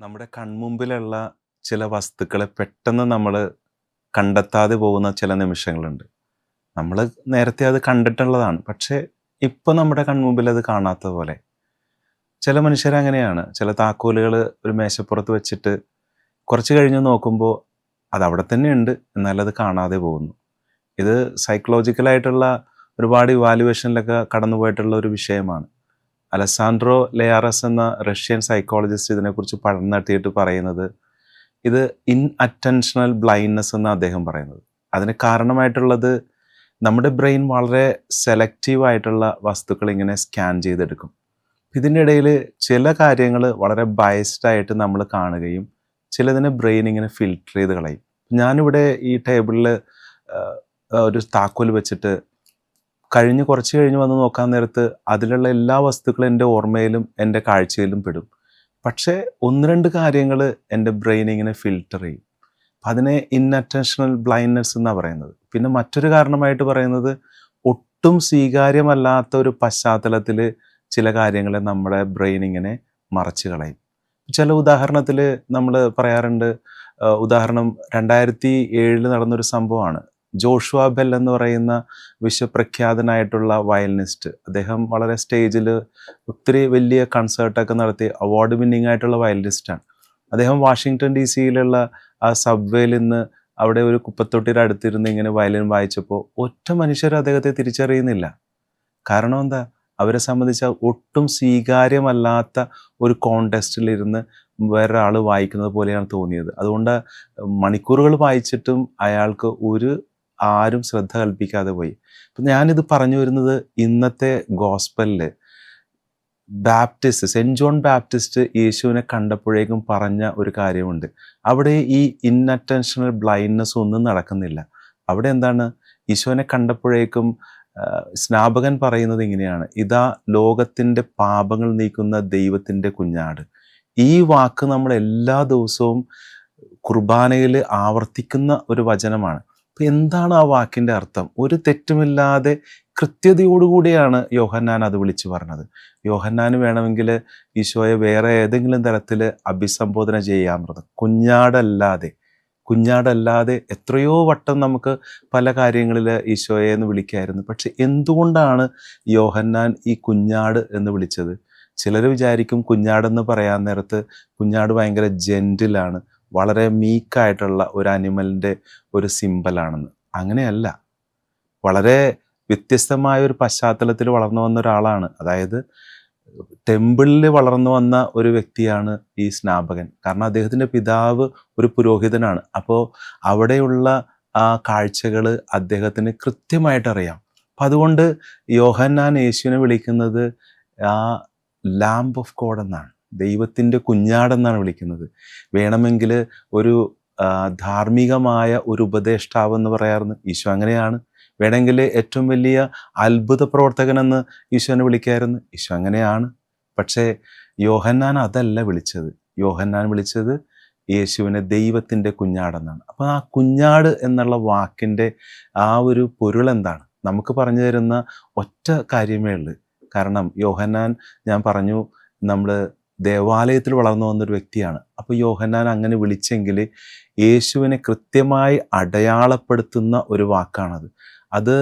നമ്മുടെ കൺമുമ്പിലുള്ള ചില വസ്തുക്കളെ പെട്ടെന്ന് നമ്മൾ കണ്ടെത്താതെ പോകുന്ന ചില നിമിഷങ്ങളുണ്ട്. നമ്മൾ നേരത്തെ അത് കണ്ടിട്ടുള്ളതാണ്. പക്ഷേ ഇപ്പം നമ്മുടെ കൺമുമ്പിൽ അത് കാണാത്ത പോലെ. ചില മനുഷ്യരങ്ങനെയാണ്. ചില താക്കോലുകൾ ഒരു മേശപ്പുറത്ത് വെച്ചിട്ട് കുറച്ച് കഴിഞ്ഞ് നോക്കുമ്പോൾ അതവിടെ തന്നെയുണ്ട്. എന്നാലത് കാണാതെ പോകുന്നു. ഇത് സൈക്കോളജിക്കലായിട്ടുള്ള ഒരുപാട് ഇവാലുവേഷനിലൊക്കെ കടന്നു പോയിട്ടുള്ള ഒരു വിഷയമാണ്. അലസാൻഡ്രോ ലെയാറസ് എന്ന റഷ്യൻ സൈക്കോളജിസ്റ്റ് ഇതിനെക്കുറിച്ച് പഠനം നടത്തിയിട്ട് പറയുന്നത് ഇത് ഇൻഅറ്റൻഷണൽ ബ്ലൈൻഡ്നെസ് എന്ന് അദ്ദേഹം പറയുന്നത്. അതിന് കാരണമായിട്ടുള്ളത് നമ്മുടെ ബ്രെയിൻ വളരെ സെലക്റ്റീവ് ആയിട്ടുള്ള വസ്തുക്കൾ ഇങ്ങനെ സ്കാൻ ചെയ്തെടുക്കും. ഇതിൻ്റെ ഇടയിൽ ചില കാര്യങ്ങൾ വളരെ ബയസ്ഡ് ആയിട്ട് നമ്മൾ കാണുകയും ചിലതിനെ ബ്രെയിൻ ഇങ്ങനെ ഫിൽട്ടർ ചെയ്ത് കളയും. ഞാനിവിടെ ഈ ടേബിളിൽ ഒരു താക്കോൽ വെച്ചിട്ട് കുറച്ച് കഴിഞ്ഞ് വന്ന് നോക്കാൻ നേരത്ത് അതിലുള്ള എല്ലാ വസ്തുക്കളും എൻ്റെ ഓർമ്മയിലും എൻ്റെ കാഴ്ചയിലും പെടും. പക്ഷേ ഒന്ന് രണ്ട് കാര്യങ്ങൾ എൻ്റെ ബ്രെയിൻ ഇങ്ങനെ ഫിൽട്ടർ ചെയ്യും. അതിനെ ഇൻഅറ്റൻഷണൽ ബ്ലൈൻഡ്നെസ് എന്നാണ് പറയുന്നത്. പിന്നെ മറ്റൊരു കാരണമായിട്ട് പറയുന്നത് ഒട്ടും സ്വീകാര്യമല്ലാത്ത ഒരു പശ്ചാത്തലത്തിൽ ചില കാര്യങ്ങളെ നമ്മുടെ ബ്രെയിൻ ഇങ്ങനെ മറച്ചു കളയും. ചില ഉദാഹരണത്തിൽ നമ്മൾ പറയാറുണ്ട്. ഉദാഹരണം 2007 നടന്നൊരു സംഭവമാണ്. ജോഷുവ ബെൽ എന്ന് പറയുന്ന വിശ്വപ്രഖ്യാതനായിട്ടുള്ള വയലിനിസ്റ്റ്. അദ്ദേഹം വളരെ സ്റ്റേജിൽ ഒത്തിരി വലിയ കൺസേർട്ടൊക്കെ നടത്തി അവാർഡ് വിന്നിങ് ആയിട്ടുള്ള വയലിനിസ്റ്റാണ്. അദ്ദേഹം വാഷിങ്ടൺ DC-യിലുള്ള ആ സബ്വേയിൽ നിന്ന് അവിടെ ഒരു കുപ്പത്തൊട്ടിയുടെ അടുത്തിരുന്ന് ഇങ്ങനെ വയലിൻ വായിച്ചപ്പോൾ ഒറ്റ മനുഷ്യരും അദ്ദേഹത്തെ തിരിച്ചറിയുന്നില്ല. കാരണം എന്താ? അവരെ സംബന്ധിച്ച് ഒട്ടും സ്വീകാര്യമല്ലാത്ത ഒരു കോണ്ടെസ്റ്റിലിരുന്ന് വേറൊരാൾ വായിക്കുന്നത് പോലെയാണ് തോന്നിയത്. അതുകൊണ്ട് മണിക്കൂറുകൾ വായിച്ചിട്ടും അയാൾക്ക് ആരും ശ്രദ്ധ കൽപ്പിക്കാതെ പോയി. അപ്പം ഞാനിത് പറഞ്ഞു വരുന്നത് ഇന്നത്തെ ഗോസ്പലിൽ സെൻറ്റ് ജോൺ ബാപ്റ്റിസ്റ്റ് യേശുവിനെ കണ്ടപ്പോഴേക്കും പറഞ്ഞ ഒരു കാര്യമുണ്ട്. അവിടെ ഈ ഇൻഅറ്റൻഷണൽ ബ്ലൈൻഡ്നെസ് ഒന്നും നടക്കുന്നില്ല. അവിടെ എന്താണ്? ഈശോനെ കണ്ടപ്പോഴേക്കും സ്നാപകൻ പറയുന്നത് ഇങ്ങനെയാണ്: ഇതാ ലോകത്തിൻ്റെ പാപങ്ങൾ നീക്കുന്ന ദൈവത്തിൻ്റെ കുഞ്ഞാട്. ഈ വാക്ക് നമ്മൾ എല്ലാ ദിവസവും കുർബാനയിൽ ആവർത്തിക്കുന്ന ഒരു വചനമാണ്. അപ്പം എന്താണ് ആ വാക്കിൻ്റെ അർത്ഥം? ഒരു തെറ്റുമില്ലാതെ കൃത്യതയോടുകൂടിയാണ് യോഹന്നാൻ അത് വിളിച്ചു പറഞ്ഞത്. യോഹന്നാന് വേണമെങ്കിൽ ഈശോയെ വേറെ ഏതെങ്കിലും തരത്തിൽ അഭിസംബോധന ചെയ്യാറുണ്ട്. കുഞ്ഞാടല്ലാതെ എത്രയോ വട്ടം നമുക്ക് പല കാര്യങ്ങളിൽ ഈശോയെ എന്ന് വിളിക്കായിരുന്നു. പക്ഷെ എന്തുകൊണ്ടാണ് യോഹന്നാൻ ഈ കുഞ്ഞാട് എന്ന് വിളിച്ചത്? ചിലർ വിചാരിക്കും കുഞ്ഞാടെന്ന് പറയാൻ നേരത്ത് കുഞ്ഞാട് ഭയങ്കര ജെൻറ്റിലാണ്, വളരെ മീക്കായിട്ടുള്ള ഒരു അനിമലിൻ്റെ ഒരു സിമ്പലാണെന്ന്. അങ്ങനെയല്ല. വളരെ വ്യത്യസ്തമായ ഒരു പശ്ചാത്തലത്തിൽ വളർന്നു വന്ന ഒരാളാണ്. അതായത് ടെമ്പിളിൽ വളർന്നു വന്ന ഒരു വ്യക്തിയാണ് ഈ സ്നാപകൻ. കാരണം അദ്ദേഹത്തിൻ്റെ പിതാവ് ഒരു പുരോഹിതനാണ്. അപ്പോൾ അവിടെയുള്ള ആ കാഴ്ചകൾ അദ്ദേഹത്തിന് കൃത്യമായിട്ട് അറിയാം. അപ്പം അതുകൊണ്ട് യോഹന്നാൻ യേശുവിനെ വിളിക്കുന്നത് ആ ലാംബ് ഓഫ് ഗോഡ് എന്നാണ്, ദൈവത്തിൻ്റെ കുഞ്ഞാടെന്നാണ് വിളിക്കുന്നത്. വേണമെങ്കിൽ ഒരു ധാർമ്മികമായ ഒരു ഉപദേഷ്ടാവെന്ന് പറയാറുണ്ട്. ഈശോ അങ്ങനെയാണ്. വേണമെങ്കിൽ ഏറ്റവും വലിയ അത്ഭുത പ്രവർത്തകനെന്ന് ഈശോനെ വിളിക്കായിരുന്നു. ഈശോ അങ്ങനെയാണ്. പക്ഷേ യോഹന്നാൻ അതല്ല വിളിച്ചത്. യോഹന്നാൻ വിളിച്ചത് യേശുവിനെ ദൈവത്തിൻ്റെ കുഞ്ഞാടെന്നാണ്. അപ്പോൾ ആ കുഞ്ഞാട് എന്നുള്ള വാക്കിൻ്റെ ആ ഒരു പൊരുൾ എന്താണ്? നമുക്ക് പറഞ്ഞു തരുന്ന ഒറ്റ കാര്യമേ ഉള്ളൂ. കാരണം യോഹന്നാൻ, ഞാൻ പറഞ്ഞു, നമ്മൾ ദേവാലയത്തിൽ വളർന്നു വന്നൊരു വ്യക്തിയാണ്. അപ്പോൾ യോഹന്നാൻ അങ്ങനെ വിളിച്ചെങ്കിൽ യേശുവിനെ കൃത്യമായി അടയാളപ്പെടുത്തുന്ന ഒരു വാക്കാണത്. അത്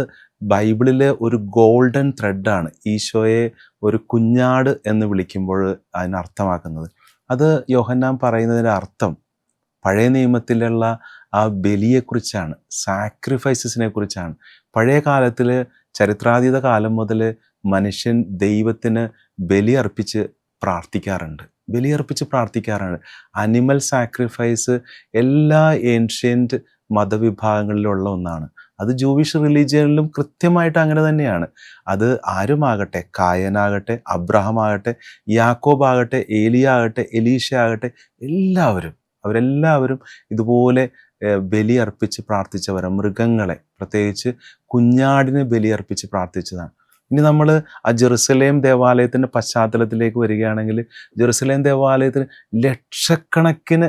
ബൈബിളിലെ ഒരു ഗോൾഡൻ ത്രെഡാണ് ഈശോയെ ഒരു കുഞ്ഞാട് എന്ന് വിളിക്കുമ്പോൾ അതിനർത്ഥമാക്കുന്നത്. അത് യോഹന്നാൻ പറയുന്നതിൻ്റെ അർത്ഥം പഴയ നിയമത്തിലുള്ള ആ ബലിയെക്കുറിച്ചാണ്, സാക്രിഫൈസസിനെ കുറിച്ചാണ്. പഴയ കാലത്തിൽ, ചരിത്രാതീത കാലം മുതൽ മനുഷ്യൻ ദൈവത്തിന് ബലിയർപ്പിച്ച് പ്രാർത്ഥിക്കാറുണ്ട്. അനിമൽ സാക്രിഫൈസ് എല്ലാ ഏൻഷ്യൻ്റ് മതവിഭാഗങ്ങളിലുള്ള ഒന്നാണ്. അത് ജൂവിഷ് റിലീജിയനിലും കൃത്യമായിട്ട് അങ്ങനെ തന്നെയാണ്. അത് ആരുമാകട്ടെ, കായനാകട്ടെ, അബ്രഹാം ആകട്ടെ, യാക്കോബ് ആകട്ടെ, ഏലിയ ആകട്ടെ, എലീശ ആകട്ടെ, അവരെല്ലാവരും ഇതുപോലെ ബലിയർപ്പിച്ച് പ്രാർത്ഥിച്ചവരാണ്. മൃഗങ്ങളെ, പ്രത്യേകിച്ച് കുഞ്ഞാടിനെ ബലിയർപ്പിച്ച് പ്രാർത്ഥിച്ചതാണ്. ഇനി നമ്മൾ ആ ജെറുസലേം ദേവാലയത്തിൻ്റെ പശ്ചാത്തലത്തിലേക്ക് വരികയാണെങ്കിൽ, ജെറുസലേം ദേവാലയത്തിന് ലക്ഷക്കണക്കിന്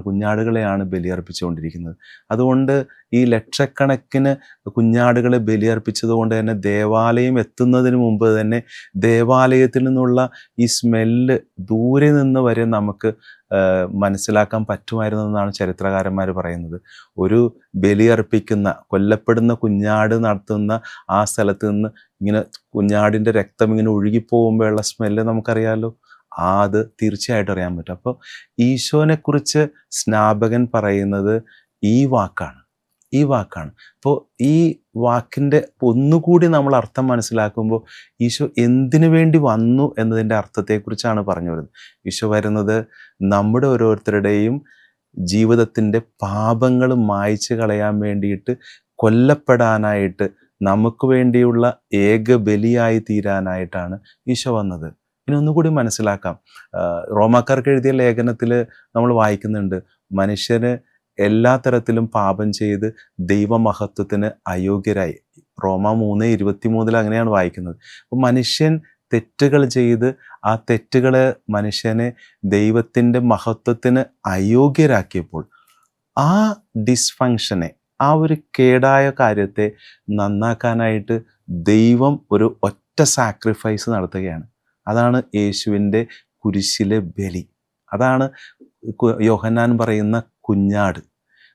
കുഞ്ഞാടുകളെയാണ് ബലിയർപ്പിച്ചുകൊണ്ടിരിക്കുന്നത്. അതുകൊണ്ട് ഈ ലക്ഷക്കണക്കിന് കുഞ്ഞാടുകളെ ബലിയർപ്പിച്ചത് കൊണ്ട് തന്നെ ദേവാലയം എത്തുന്നതിന് മുമ്പ് തന്നെ ദേവാലയത്തിൽ നിന്നുള്ള ഈ സ്മെല്ല് ദൂരെ നിന്ന് വരെ നമുക്ക് മനസ്സിലാക്കാൻ പറ്റുമായിരുന്നെന്നാണ് ചരിത്രകാരന്മാർ പറയുന്നത്. ഒരു കൊല്ലപ്പെടുന്ന കുഞ്ഞാട് നടത്തുന്ന ആ സ്ഥലത്ത് നിന്ന് ഇങ്ങനെ കുഞ്ഞാടിൻ്റെ രക്തം ഇങ്ങനെ ഒഴുകിപ്പോകുമ്പോഴുള്ള സ്മെല്ല് നമുക്കറിയാമല്ലോ. അത് തീർച്ചയായിട്ടും അറിയാൻ പറ്റും. അപ്പോൾ ഈശോനെക്കുറിച്ച് സ്നാപകൻ പറയുന്നത് ഈ വാക്കാണ്. അപ്പോൾ ഈ വാക്കിൻ്റെ ഒന്നുകൂടി നമ്മൾ അർത്ഥം മനസ്സിലാക്കുമ്പോൾ ഈശോ എന്തിനു വേണ്ടി വന്നു എന്നതിൻ്റെ അർത്ഥത്തെക്കുറിച്ചാണ് പറഞ്ഞു വരുന്നത്. ഈശോ വരുന്നത് നമ്മുടെ ഓരോരുത്തരുടെയും ജീവിതത്തിൻ്റെ പാപങ്ങൾ മായ്ച്ചു കളയാൻ വേണ്ടിയിട്ട്, കൊല്ലപ്പെടാനായിട്ട്, നമുക്ക് വേണ്ടിയുള്ള ഏക ബലിയായി തീരാനായിട്ടാണ് ഈശോ വന്നത്. ഇനി ഒന്നുകൂടി മനസ്സിലാക്കാം. റോമാക്കാർക്ക് എഴുതിയ ലേഖനത്തിൽ നമ്മൾ വായിക്കുന്നുണ്ട്, മനുഷ്യന് എല്ലാ തരത്തിലും പാപം ചെയ്ത് ദൈവമഹത്വത്തിന് അയോഗ്യരായി. റോമ 3:23 അങ്ങനെയാണ് വായിക്കുന്നത്. അപ്പോൾ മനുഷ്യൻ തെറ്റുകൾ ചെയ്ത് ആ തെറ്റുകളെ മനുഷ്യനെ ദൈവത്തിൻ്റെ മഹത്വത്തിന് അയോഗ്യരാക്കിയപ്പോൾ ആ ഡിസ്ഫങ്ഷനെ, ആ ഒരു കേടായ കാര്യത്തെ നന്നാക്കാനായിട്ട് ദൈവം ഒരു ഒറ്റ സാക്രിഫൈസ് നടത്തുകയാണ്. അതാണ് യേശുവിൻ്റെ കുരിശിലെ ബലി. അതാണ് യോഹന്നാൻ പറയുന്ന കുഞ്ഞാട്.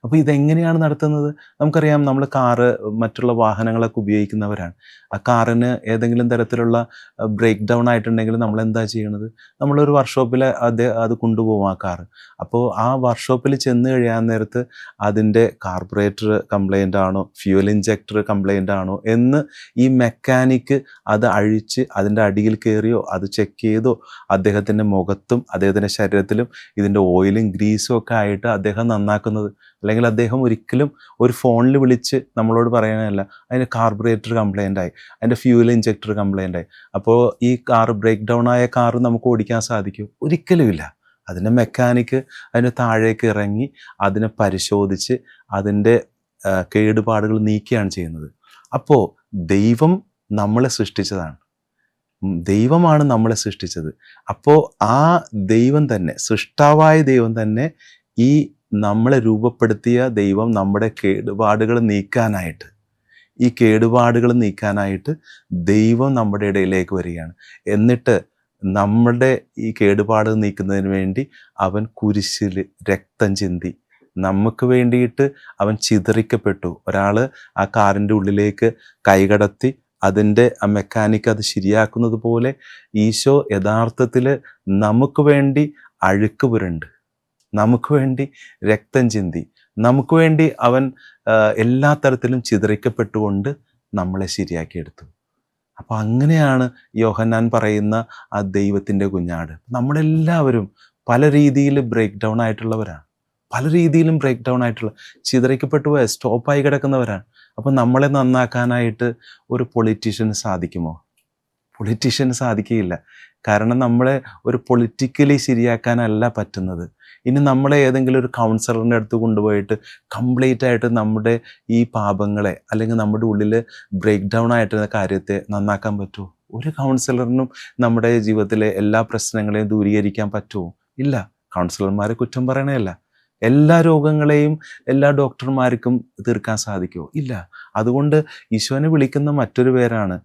അപ്പോൾ ഇതെങ്ങനെയാണ് നടത്തുന്നത്? നമുക്കറിയാം, നമ്മൾ കാറ്, മറ്റുള്ള വാഹനങ്ങളൊക്കെ ഉപയോഗിക്കുന്നവരാണ്. ആ കാറിന് ഏതെങ്കിലും തരത്തിലുള്ള ബ്രേക്ക് ഡൗൺ ആയിട്ടുണ്ടെങ്കിൽ നമ്മൾ എന്താ ചെയ്യണത്? നമ്മളൊരു വർക്ക്ഷോപ്പിൽ അത് കൊണ്ടുപോകും ആ കാറ്. അപ്പോൾ ആ വർക്ക്ഷോപ്പിൽ ചെന്ന് കഴിയാൻ നേരത്ത് അതിൻ്റെ കാർബറേറ്റർ കംപ്ലൈൻ്റ് ആണോ, ഫ്യൂൽ ഇഞ്ചക്ടർ കംപ്ലൈൻ്റ് ആണോ എന്ന് ഈ മെക്കാനിക്ക് അത് അഴിച്ച് അതിൻ്റെ അടിയിൽ കയറിയോ അത് ചെക്ക് ചെയ്തോ അദ്ദേഹത്തിൻ്റെ മുഖത്തും അദ്ദേഹത്തിൻ്റെ ശരീരത്തിലും ഇതിൻ്റെ ഓയിലും ഗ്രീസും ഒക്കെ ആയിട്ട് അദ്ദേഹം നന്നാക്കുന്നത്. അല്ലെങ്കിൽ അദ്ദേഹം ഒരിക്കലും ഒരു ഫോണിൽ വിളിച്ച് നമ്മളോട് പറയാനല്ല, അതിൻ്റെ കാർബറേറ്റർ കംപ്ലൈൻ്റ് ആയി, അതിൻ്റെ ഫ്യൂൽ ഇഞ്ചക്ടർ കംപ്ലൈൻ്റ് ആയി, അപ്പോൾ ഈ ബ്രേക്ക് ഡൗൺ ആയ കാറ് നമുക്ക് ഓടിക്കാൻ സാധിക്കും? ഒരിക്കലുമില്ല. അതിൻ്റെ മെക്കാനിക്ക് അതിൻ്റെ താഴേക്ക് ഇറങ്ങി അതിനെ പരിശോധിച്ച് അതിൻ്റെ കേടുപാടുകൾ നീക്കുകയാണ് ചെയ്യുന്നത്. അപ്പോൾ ദൈവം നമ്മളെ സൃഷ്ടിച്ചതാണ്. ദൈവമാണ് നമ്മളെ സൃഷ്ടിച്ചത്. അപ്പോൾ ആ ദൈവം തന്നെ, സൃഷ്ടാവായ ദൈവം തന്നെ, ഈ നമ്മളെ രൂപപ്പെടുത്തിയ ദൈവം നമ്മുടെ കേടുപാടുകൾ നീക്കാനായിട്ട് ദൈവം നമ്മുടെ ഇടയിലേക്ക് വരികയാണ്. എന്നിട്ട് നമ്മുടെ ഈ കേടുപാട് നീക്കുന്നതിന് വേണ്ടി അവൻ കുരിശിൽ രക്തം ചിന്തി. നമുക്ക് വേണ്ടിയിട്ട് അവൻ ചിതറിക്കപ്പെട്ടു. ഒരാൾ ആ കാറിൻ്റെ ഉള്ളിലേക്ക് കൈകടത്തി അതിൻ്റെ ആ മെക്കാനിക്ക് അത് ശരിയാക്കുന്നത് പോലെ ഈശോ യഥാർത്ഥത്തിൽ നമുക്ക് വേണ്ടി അഴുക്ക് പുരണ്ട്, നമുക്ക് വേണ്ടി രക്തം ചിന്തി, നമുക്ക് വേണ്ടി അവൻ എല്ലാ തരത്തിലും ചിതറിക്കപ്പെട്ടുകൊണ്ട് നമ്മളെ ശരിയാക്കിയെടുത്തു. അപ്പോൾ അങ്ങനെയാണ് യോഹന്നാൻ പറയുന്ന ആ ദൈവത്തിൻ്റെ കുഞ്ഞാട്. നമ്മളെല്ലാവരും പല രീതിയിൽ ബ്രേക്ക് ഡൗൺ ആയിട്ടുള്ളവരാണ്, ചിതറിക്കപ്പെട്ടു പോയ, സ്റ്റോപ്പായി കിടക്കുന്നവരാണ്. അപ്പം നമ്മളെ നന്നാക്കാനായിട്ട് ഒരു പൊളിറ്റീഷ്യന് സാധിക്കുമോ? പൊളിറ്റീഷ്യന് സാധിക്കുകയില്ല. കാരണം നമ്മളെ ഒരു പൊളിറ്റിക്കലി ശരിയാക്കാനല്ല പറ്റുന്നത്. ഇനി നമ്മളെ ഏതെങ്കിലും ഒരു കൗൺസിലറിൻ്റെ അടുത്ത് കൊണ്ടുപോയിട്ട് കംപ്ലീറ്റ് ആയിട്ട് നമ്മുടെ ഈ പാപങ്ങളെ, അല്ലെങ്കിൽ നമ്മുടെ ഉള്ളിൽ ബ്രേക്ക് ഡൗൺ ആയിട്ടുള്ള കാര്യത്തെ നന്നാക്കാൻ പറ്റുമോ? ഒരു കൗൺസിലറിനും നമ്മുടെ ജീവിതത്തിലെ എല്ലാ പ്രശ്നങ്ങളെയും ദൂരീകരിക്കാൻ പറ്റുമോ? ഇല്ല. കൗൺസിലർമാരെ കുറ്റം പറയണമല്ല. എല്ലാ രോഗങ്ങളെയും എല്ലാ ഡോക്ടർമാർക്കും തീർക്കാൻ സാധിക്കുമോ? ഇല്ല. അതുകൊണ്ട് ഈശോനെ വിളിക്കുന്ന മറ്റൊരു പേരാണ്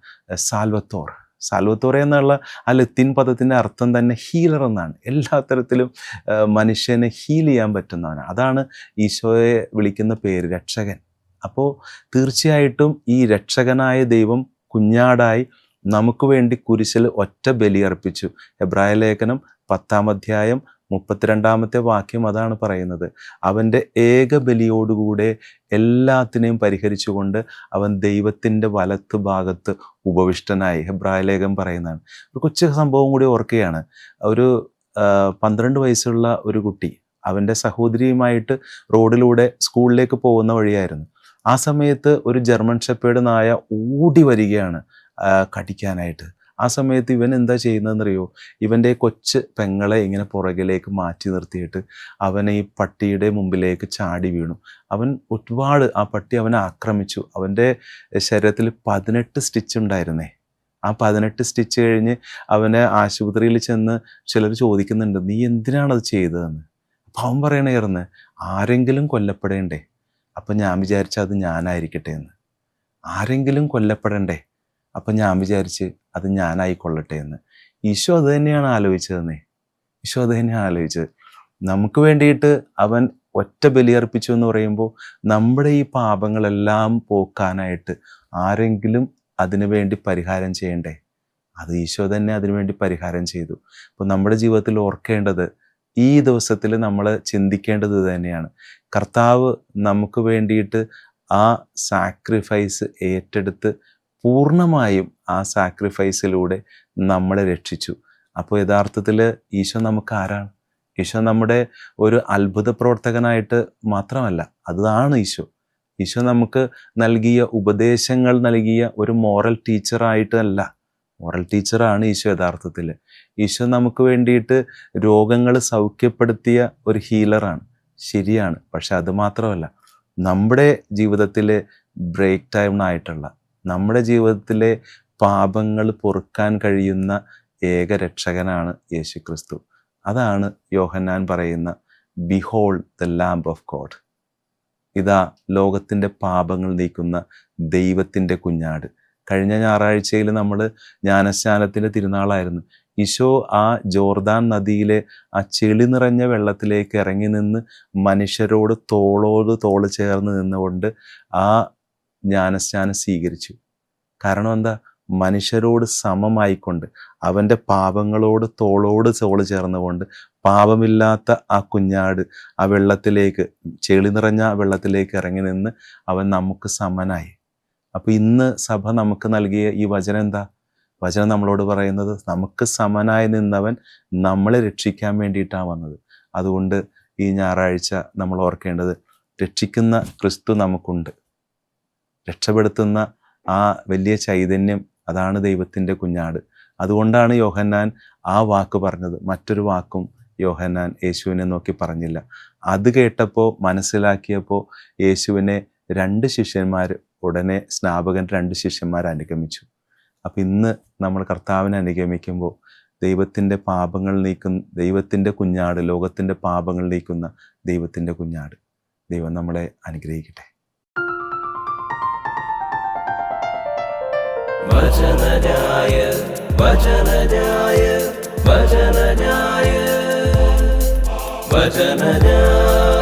സാൽവത്തോർ. സാൽവത്തോറെ എന്നുള്ള ആ ലത്തീൻ പദത്തിൻ്റെ അർത്ഥം തന്നെ ഹീലർ എന്നാണ്. എല്ലാ തരത്തിലും മനുഷ്യനെ ഹീൽ ചെയ്യാൻ പറ്റുന്നവനാണ്. അതാണ് ഈശോയെ വിളിക്കുന്ന പേര്, രക്ഷകൻ. അപ്പോൾ തീർച്ചയായിട്ടും ഈ രക്ഷകനായ ദൈവം കുഞ്ഞാടായി നമുക്ക് വേണ്ടി കുരിശിൽ ഒറ്റ ബലിയർപ്പിച്ചു. എബ്രായ ലേഖനം 10-ാം അധ്യായം 32-ാമത്തെ വാക്യം അതാണ് പറയുന്നത്. അവൻ്റെ ഏക ബലിയോടുകൂടെ എല്ലാത്തിനെയും പരിഹരിച്ചുകൊണ്ട് അവൻ ദൈവത്തിൻ്റെ വലത്ത് ഭാഗത്ത് ഉപവിഷ്ടനായി. ഹെബ്രായ ലേഖനം പറയുന്നതാണ്. ഒരു കൊച്ചു സംഭവം കൂടി ഓർക്കുകയാണ്. ഒരു 12 വയസ്സുള്ള ഒരു കുട്ടി അവൻ്റെ സഹോദരിയുമായിട്ട് റോഡിലൂടെ സ്കൂളിലേക്ക് പോകുന്ന വഴിയായിരുന്നു. ആ സമയത്ത് ഒരു ജർമ്മൻ ഷെപ്പേർഡ് നായ ഓടി വരികയാണ് കടിക്കാനായിട്ട്. ആ സമയത്ത് ഇവൻ എന്താ ചെയ്യുന്നതെന്നറിയോ? ഇവൻ്റെ കൊച്ച് പെങ്ങളെ ഇങ്ങനെ പുറകിലേക്ക് മാറ്റി നിർത്തിയിട്ട് അവനെ ഈ പട്ടിയുടെ മുമ്പിലേക്ക് ചാടി വീണു. അവൻ ഒരുപാട്, ആ പട്ടി അവനെ ആക്രമിച്ചു. അവൻ്റെ ശരീരത്തിൽ 18 സ്റ്റിച്ച് ഉണ്ടായിരുന്നേ. ആ 18 സ്റ്റിച്ച് കഴിഞ്ഞ് അവനെ ആശുപത്രിയിൽ ചെന്ന് ചിലർ ചോദിക്കുന്നുണ്ട്, നീ എന്തിനാണത് ചെയ്തതെന്ന്. അവൻ പറയണേർന്ന് ആരെങ്കിലും കൊല്ലപ്പെടേണ്ടേ, അപ്പം ഞാൻ വിചാരിച്ച അത് ഞാനായിരിക്കട്ടെ എന്ന്. ആരെങ്കിലും കൊല്ലപ്പെടണ്ടേ, അപ്പം ഞാൻ വിചാരിച്ച് അത് ഞാനായിക്കൊള്ളട്ടെ എന്ന്. ഈശോ അത് തന്നെയാണ് ആലോചിച്ചതെന്നേ. ഈശോ അത് തന്നെയാണ് ആലോചിച്ചത്. നമുക്ക് വേണ്ടിയിട്ട് അവൻ ഒറ്റ ബലിയർപ്പിച്ചു എന്ന് പറയുമ്പോൾ നമ്മുടെ ഈ പാപങ്ങളെല്ലാം പോക്കാനായിട്ട് ആരെങ്കിലും അതിനു വേണ്ടി പരിഹാരം ചെയ്യണ്ടേ? അത് ഈശോ തന്നെ അതിനുവേണ്ടി പരിഹാരം ചെയ്തു. അപ്പോൾ നമ്മുടെ ജീവിതത്തിൽ ഓർക്കേണ്ടത്, ഈ ദിവസത്തിൽ നമ്മൾ ചിന്തിക്കേണ്ടത് ഇത് തന്നെയാണ്. കർത്താവ് നമുക്ക് വേണ്ടിയിട്ട് ആ സാക്രിഫൈസ് ഏറ്റെടുത്ത് പൂർണ്ണമായും ആ സാക്രിഫൈസിലൂടെ നമ്മളെ രക്ഷിച്ചു. അപ്പോൾ യഥാർത്ഥത്തിൽ ഈശോ നമുക്ക് ആരാണ്? ഈശോ നമ്മുടെ ഒരു അത്ഭുത പ്രവർത്തകനായിട്ട് മാത്രമല്ല, അതാണ് ഈശോ. ഈശോ നമുക്ക് നൽകിയ ഉപദേശങ്ങൾ നൽകിയ ഒരു മോറൽ ടീച്ചറായിട്ടല്ല. മോറൽ ടീച്ചറാണ് ഈശോ യഥാർത്ഥത്തിൽ. ഈശോ നമുക്ക് വേണ്ടിയിട്ട് രോഗങ്ങൾ സൗഖ്യപ്പെടുത്തിയ ഒരു ഹീലറാണ്, ശരിയാണ്. പക്ഷെ അത് മാത്രമല്ല, നമ്മുടെ ജീവിതത്തിലെ ബ്രേക്ക് ടൈം ആയിട്ടുള്ള, നമ്മുടെ ജീവിതത്തിലെ പാപങ്ങൾ പൊറുക്കാൻ കഴിയുന്ന ഏക രക്ഷകനാണ് യേശു ക്രിസ്തു. അതാണ് യോഹന്നാൻ പറയുന്ന behold the lamb of God. ഇതാ ലോകത്തിൻ്റെ പാപങ്ങൾ നീക്കുന്ന ദൈവത്തിൻ്റെ കുഞ്ഞാട്. കഴിഞ്ഞ ഞായറാഴ്ചയിൽ നമ്മൾ ജ്ഞാനസ്നാനത്തിൻ്റെ തിരുനാളായിരുന്നു. ഈശോ ആ ജോർദാൻ നദിയിലെ ആ ചെളി നിറഞ്ഞ വെള്ളത്തിലേക്ക് ഇറങ്ങി നിന്ന് മനുഷ്യരോട് തോളോട് തോള് ചേർന്ന് നിന്നുകൊണ്ട് ആ ജ്ഞാനസ്നാനം സ്വീകരിച്ചു. കാരണം എന്താ? മനുഷ്യരോട് സമമായിക്കൊണ്ട്, അവൻ്റെ പാപങ്ങളോട് തോളോട് തോള് ചേർന്നുകൊണ്ട്, പാപമില്ലാത്ത ആ കുഞ്ഞാട് ആ വെള്ളത്തിലേക്ക്, ചെളി നിറഞ്ഞ ആ വെള്ളത്തിലേക്ക് ഇറങ്ങി നിന്ന് അവൻ നമുക്ക് സമനായി. അപ്പോൾ ഇന്ന് സഭ നമുക്ക് നൽകിയ ഈ വചനം എന്താ? വചനം നമ്മളോട് പറയുന്നത്, നമുക്ക് സമനായി നിന്നവൻ നമ്മളെ രക്ഷിക്കാൻ വേണ്ടിയിട്ടാണ് വന്നത്. അതുകൊണ്ട് ഈ ഞായറാഴ്ച നമ്മൾ ഓർക്കേണ്ടത്, രക്ഷിക്കുന്ന ക്രിസ്തു നമുക്കുണ്ട്. രക്ഷപ്പെടുത്തുന്ന ആ വലിയ ചൈതന്യം, അതാണ് ദൈവത്തിൻ്റെ കുഞ്ഞാട്. അതുകൊണ്ടാണ് യോഹന്നാൻ ആ വാക്ക് പറഞ്ഞത്. മറ്റൊരു വാക്കും യോഹന്നാൻ യേശുവിനെ നോക്കി പറഞ്ഞില്ല. അത് കേട്ടപ്പോൾ, മനസ്സിലാക്കിയപ്പോൾ യേശുവിനെ 2 ശിഷ്യന്മാർ, ഉടനെ സ്നാപകൻ 2 ശിഷ്യന്മാർ അനുഗമിച്ചു. അപ്പം ഇന്ന് നമ്മൾ കർത്താവിനെ അനുഗമിക്കുമ്പോൾ ദൈവത്തിൻ്റെ പാപങ്ങൾ നീക്കുന്ന ദൈവത്തിൻ്റെ കുഞ്ഞാട്, ലോകത്തിൻ്റെ പാപങ്ങൾ നീക്കുന്ന ദൈവത്തിൻ്റെ കുഞ്ഞാട്. ദൈവം നമ്മളെ അനുഗ്രഹിക്കട്ടെ. വചനജായ വചനജായ വചനജായ വചനജായ